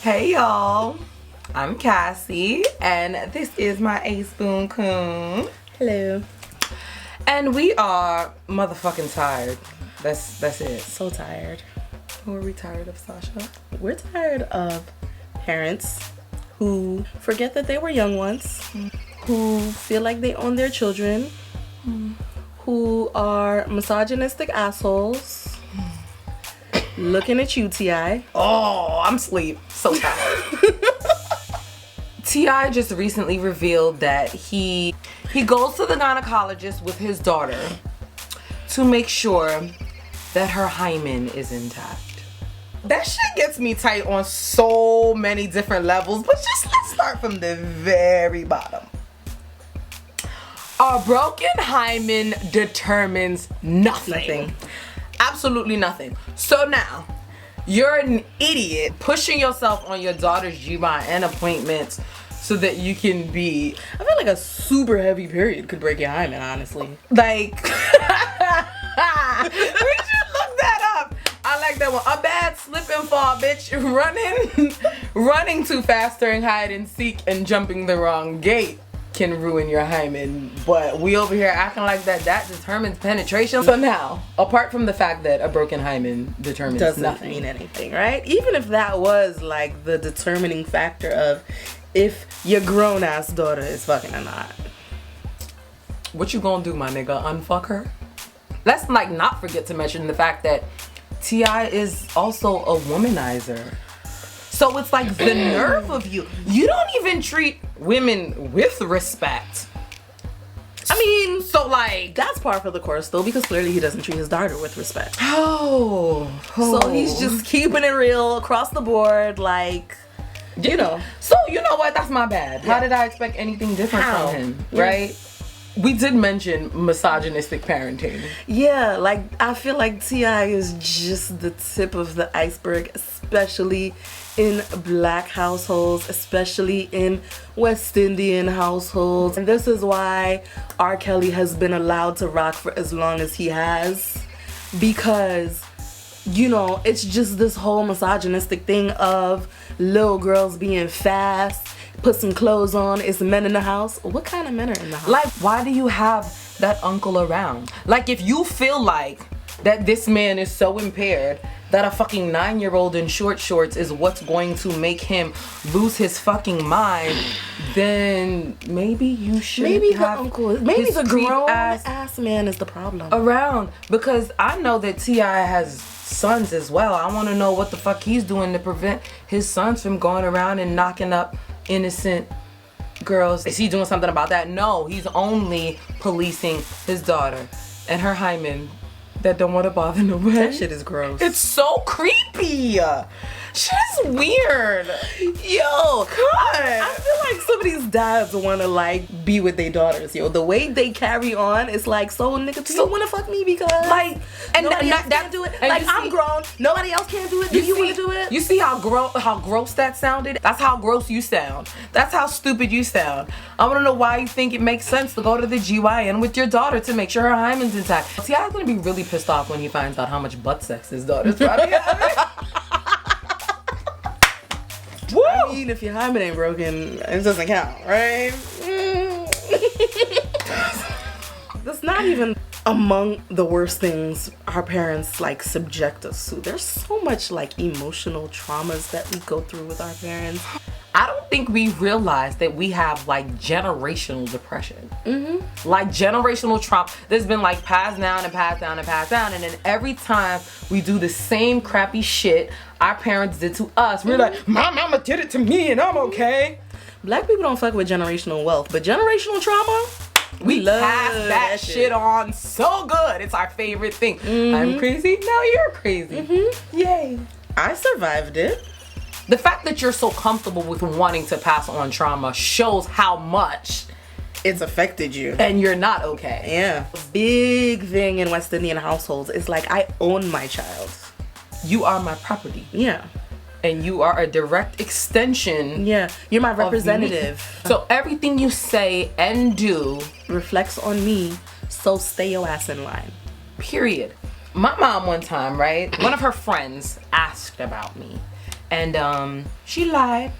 Hey y'all, I'm Casi, and this is my ace spoon coon. Hello. And we are motherfucking tired. That's it. So tired. Who are we tired of, Sasha? We're tired of parents who forget that they were young once, who feel like they own their children, who are misogynistic assholes. Looking at you, T.I. Oh, I'm asleep. So tired. T.I. just recently revealed that he goes to the gynecologist with his daughter to make sure that her hymen is intact. That shit gets me tight on so many different levels, but let's start from the very bottom. A broken hymen determines nothing. Absolutely nothing. So now, you're an idiot pushing yourself on your daughter's GYN appointments so that you can be... I feel like a super heavy period could break your hymen, honestly. Like... we should look that up. I like that one. A bad slip and fall, bitch. Running too fast during hide and seek and jumping the wrong gate can ruin your hymen, but we over here acting like that determines penetration. So now, apart from the fact that a broken hymen determines Doesn't nothing, mean anything, right? Even if that was like the determining factor of if your grown ass daughter is fucking or not. What you gonna do, my nigga? Unfuck her? Let's not forget to mention the fact that T.I. is also a womanizer. So it's like the nerve of you. You don't even treat women with respect. I mean, so that's par for the course though, because clearly he doesn't treat his daughter with respect. Oh. So he's just keeping it real across the board, you know. So you know what? That's my bad. Yeah. How did I expect anything different from him? Right? We did mention misogynistic parenting. Yeah, I feel like T.I. is just the tip of the iceberg, especially in black households, especially in West Indian households. And this is why R. Kelly has been allowed to rock for as long as he has, because, you know, it's just this whole misogynistic thing of little girls being fast, put some clothes on, it's men in the house. What kind of men are in the house? Why do you have that uncle around? If you feel like that this man is so impaired that a fucking 9-year-old in short shorts is what's going to make him lose his fucking mind, then maybe you should maybe have the uncle, maybe his the grown ass ass man is the problem around, because I know that T.I. has sons as well. I want to know what the fuck he's doing to prevent his sons from going around and knocking up innocent girls. Is he doing something about that? No, he's only policing his daughter and her hymen that don't want to bother nobody. That shit is gross. It's so creepy. Shit is weird. Yo, God. I feel like some of these dads want to be with their daughters, yo. The way they carry on is so nigga, do you want to fuck me because and nobody else that can do it? and I'm grown, nobody else can do it. Do you want to do it? You see how gross that sounded? That's how gross you sound. That's how stupid you sound. I want to know why you think it makes sense to go to the GYN with your daughter to make sure her hymen's intact. See, I'm gonna be really pissed off when he finds out how much butt sex his daughter's probably having. Woo! I mean, if your hymen ain't broken, it doesn't count, right? That's not even among the worst things our parents subject us to. There's so much emotional traumas that we go through with our parents. I don't think we realize that we have generational depression. Generational trauma. There's been passed down and passed down and passed down, and then every time we do the same crappy shit our parents did to us, we're like, my mama did it to me and I'm okay. Black people don't fuck with generational wealth, but generational trauma, we love pass that shit on so good. It's our favorite thing. I'm crazy, now you're crazy. Yay. I survived it. The fact that you're so comfortable with wanting to pass on trauma shows how much it's affected you. And you're not okay. Yeah. Big thing in West Indian households is I own my child. You are my property. Yeah. And you are a direct extension. Yeah. You're my representative. So everything you say and do reflects on me. So stay your ass in line. Period. My mom one time, right? One of her friends asked about me. And she lied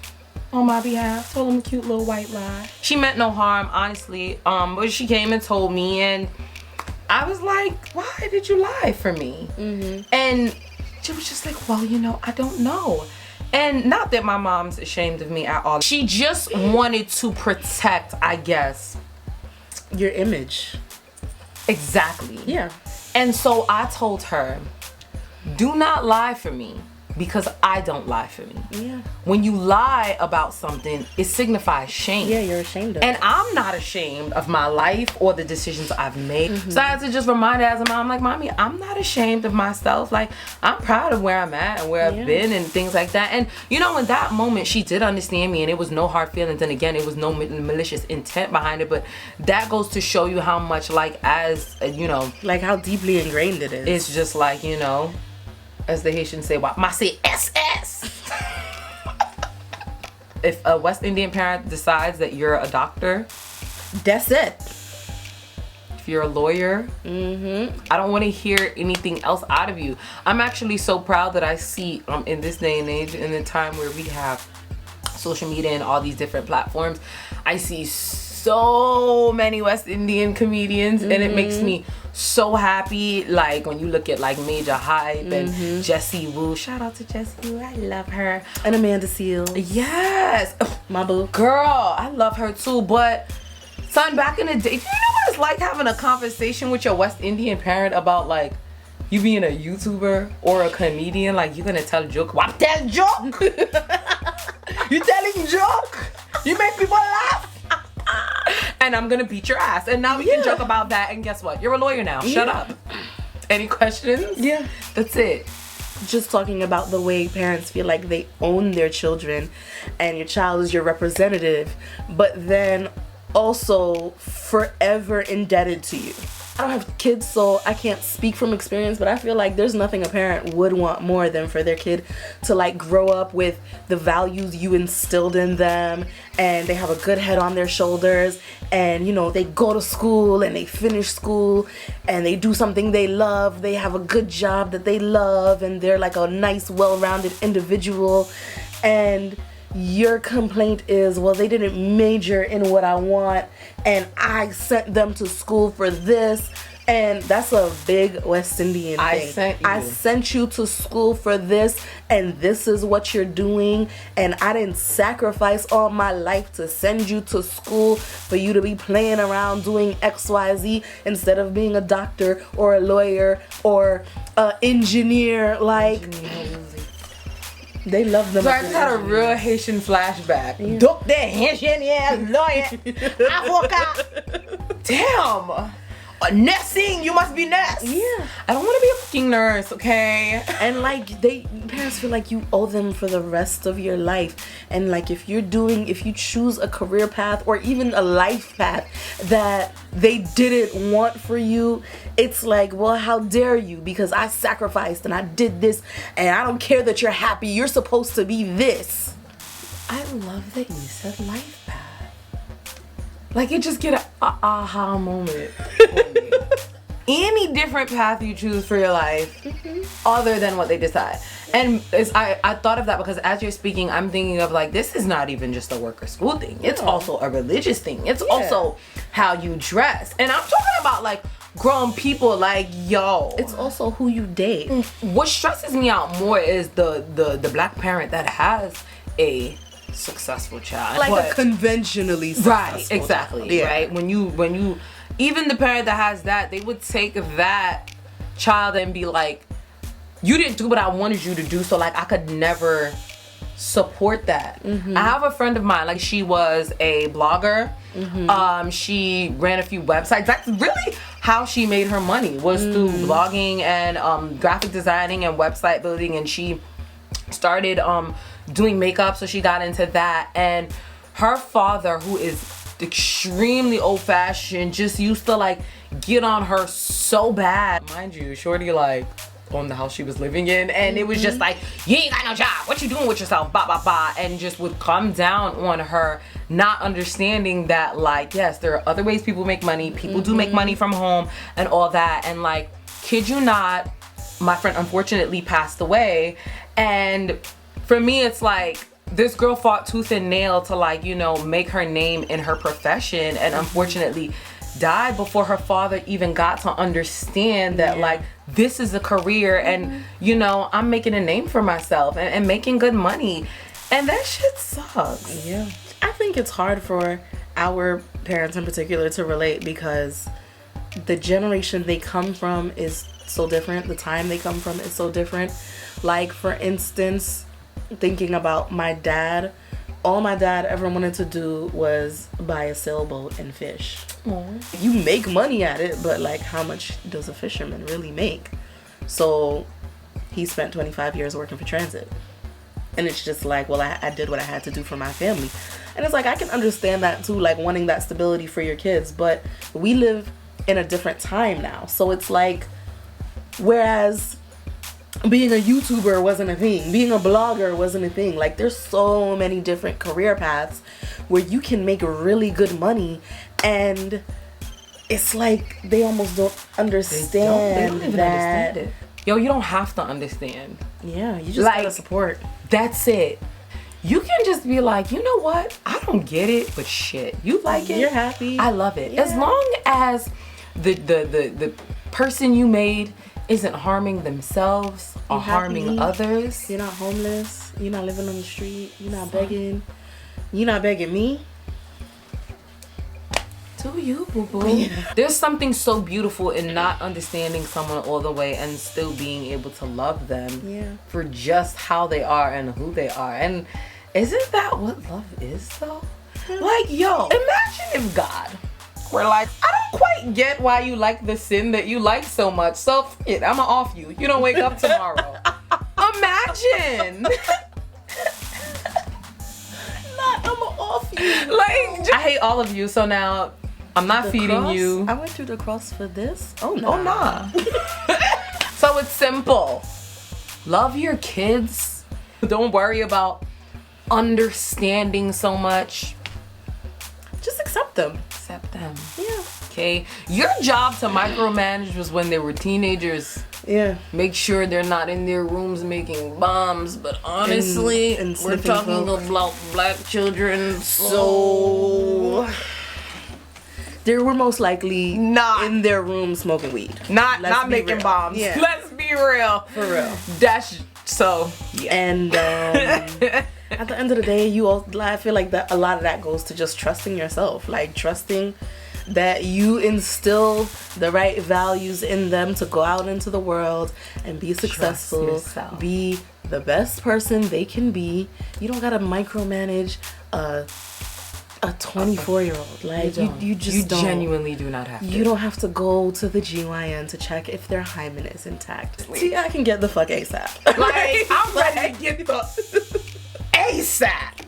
on my behalf, told him a cute little white lie. She meant no harm, honestly. But she came and told me, and I was like, why did you lie for me? And she was just like, well, you know, I don't know. And not that my mom's ashamed of me at all. She just wanted to protect, I guess, your image. Exactly. Yeah. And so I told her, do not lie for me, because I don't lie for me. Yeah. When you lie about something, it signifies shame. Yeah, you're ashamed of And it. I'm not ashamed of my life or the decisions I've made. So I had to just remind her as a mom, like, Mommy, I'm not ashamed of myself. Like, I'm proud of where I'm at and where I've been and things like that. And, you know, in that moment, she did understand me, and it was no hard feelings. And again, it was no malicious intent behind it. But that goes to show you how much, like, as, you know. Like, how deeply ingrained it is. It's just like, you know, as the Haitians say, I say SS. If a West Indian parent decides that you're a doctor, that's it. if you're a lawyer, I don't want to hear anything else out of you. I'm actually so proud that I see in this day and age, in the time where we have social media and all these different platforms, I see so many West Indian comedians, and it makes me so happy. Like when you look at like Major Hype and Jessie Woo, shout out to Jessie Woo, I love her. And Amanda Seales. Yes, My boo. girl, I love her too. But son, back in the day, do you know what it's like having a conversation with your West Indian parent about like you being a YouTuber or a comedian? Like, you're gonna tell a joke. What, tell joke? You telling joke? You make people laugh? And I'm gonna beat your ass. And now we can joke about that. And guess what? You're a lawyer now. Shut up. Any questions? Yeah. That's it. Just talking about the way parents feel like they own their children and your child is your representative, but then also forever indebted to you. I don't have kids, so I can't speak from experience, but I feel like there's nothing a parent would want more than for their kid to like grow up with the values you instilled in them, and they have a good head on their shoulders, and you know, they go to school and they finish school and they do something they love, they have a good job that they love, and they're like a nice, well-rounded individual. And your complaint is, well, they didn't major in what I want, and I sent them to school for this. And that's a big West Indian thing. I sent you to school for this, and this is what you're doing, and I didn't sacrifice all my life to send you to school for you to be playing around doing XYZ instead of being a doctor or a lawyer or an engineer. Like, they love them. So I just had a real Haitian flashback. Doctor, Haitian, yeah, lawyer, avocat. Damn. Nursing, you must be nurse. Yeah. I don't want to be a fucking nurse, okay? And like, parents feel like you owe them for the rest of your life. And like, if you choose a career path or even a life path that they didn't want for you, it's like, well, how dare you? Because I sacrificed and I did this, and I don't care that you're happy. You're supposed to be this. I love that you said life path. Like, you just get a aha moment. Any different path you choose for your life, other than what they decide. And I thought of that because as you're speaking, I'm thinking of like, this is not even just a work or school thing. It's also a religious thing. It's also how you dress. And I'm talking about like grown people, like, yo. It's also who you date. What stresses me out more is the black parent that has a successful child, like a conventionally successful right, exactly, child. Yeah. Right. When you even the parent that has that, they would take that child and be like, you didn't do what I wanted you to do, so like I could never support that. I have a friend of mine, like, she was a blogger. She ran a few websites. That's really how she made her money, was through blogging and graphic designing and website building. And she started doing makeup, so she got into that. And her father, who is extremely old-fashioned, just used to like get on her so bad. Mind you, shorty like owned the house she was living in, and it was just like, you ain't got no job, what you doing with yourself, blah blah blah, and just would come down on her, not understanding that like, yes, there are other ways people make money. People do make money from home and all that. And like, kid you not, my friend unfortunately passed away, and For me, it's like, this girl fought tooth and nail to, like, you know, make her name in her profession, and unfortunately died before her father even got to understand that, like, this is a career, and, you know, I'm making a name for myself and making good money. And that shit sucks. Yeah. I think it's hard for our parents in particular to relate because the generation they come from is so different. The time they come from is so different. Like, for instance, thinking about my dad, all my dad ever wanted to do was buy a sailboat and fish. Aww. You make money at it, but like, how much does a fisherman really make? So he spent 25 years working for transit. And it's just like, well, I did what I had to do for my family. And it's like, I can understand that too, like wanting that stability for your kids, but we live in a different time now. So it's like, whereas being a YouTuber wasn't a thing, being a blogger wasn't a thing. Like, there's so many different career paths where you can make really good money, and it's like they almost don't understand. They don't even understand it. Yo, you don't have to understand. Yeah, you just like, gotta support. That's it. You can just be like, you know what? I don't get it, but shit, you like it. You're happy. I love it. Yeah. As long as the person you made isn't harming themselves or harming others. You're not homeless. You're not living on the street. You're not begging. You're not begging me. Do you, boo-boo? Yeah. There's something so beautiful in not understanding someone all the way and still being able to love them for just how they are and who they are. And isn't that what love is, though? Like, yo, imagine if God were like, I don't quite get why you like the sin that you like so much, so f it, I'ma off you. You don't wake up tomorrow. Imagine. Not I'ma off you. Like, I hate all of you, so now I'm not feeding cross? you. I went through the cross for this. Oh, Oh, nah. So it's simple. Love your kids. Don't worry about understanding so much. Just accept them. Accept them. Yeah. Okay? Your job to micromanage was when they were teenagers. Yeah. Make sure they're not in their rooms making bombs. But honestly, and we're talking folk. about black children, so they were most likely not in their room smoking weed. not Let's be making real. bombs. Yeah. Let's be real. For real. That's so. Yeah. And at the end of the day, I feel like that a lot of that goes to just trusting yourself, like trusting that you instill the right values in them to go out into the world and be successful, be the best person they can be. You don't gotta micromanage a 24-year-old. Like, you just don't. Genuinely do not have to. You don't have to go to the GYN to check if their hymen is intact. See, I can get the fuck ASAP. Like, I'm ready to get the ASAP.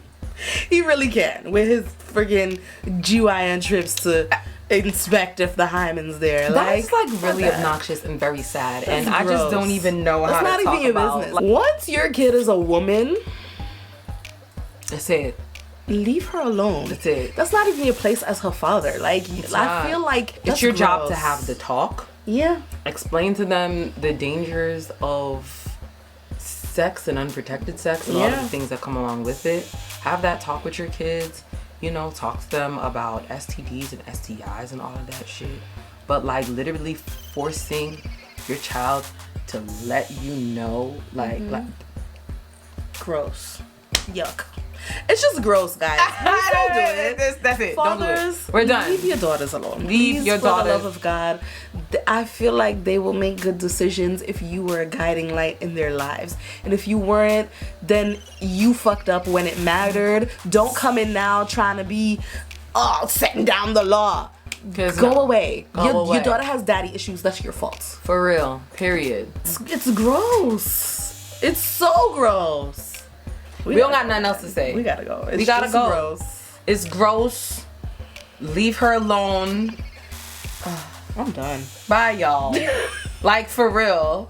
He really can, with his friggin' GYN trips to inspect if the hymen's there. That's like really obnoxious and very sad. And I just don't even know how to talk about. That's not even your business. Like, once your kid is a woman, that's it. Leave her alone. That's it. That's not even your place as her father. Like, I feel like it's your job to have the talk. Yeah. Explain to them the dangers of sex and unprotected sex and all of the things that come along with it. Have that talk with your kids. You know, talk to them about STDs and STIs and all of that shit. But like, literally forcing your child to let you know, like gross. Yuck. It's just gross, guys. Don't do it. That's it. Fathers, don't do it. We're done. Leave your daughters alone. Leave your daughters. For the love of God. I feel like they will make good decisions if you were a guiding light in their lives. And if you weren't, then you fucked up when it mattered. Don't come in now trying to be setting down the law. Go away. Your daughter has daddy issues. That's your fault. For real. Period. It's gross. It's so gross. We don't got nothing else to say. We gotta go. We gotta go. Gross. It's gross. Leave her alone. I'm done. Bye, y'all. Like, for real.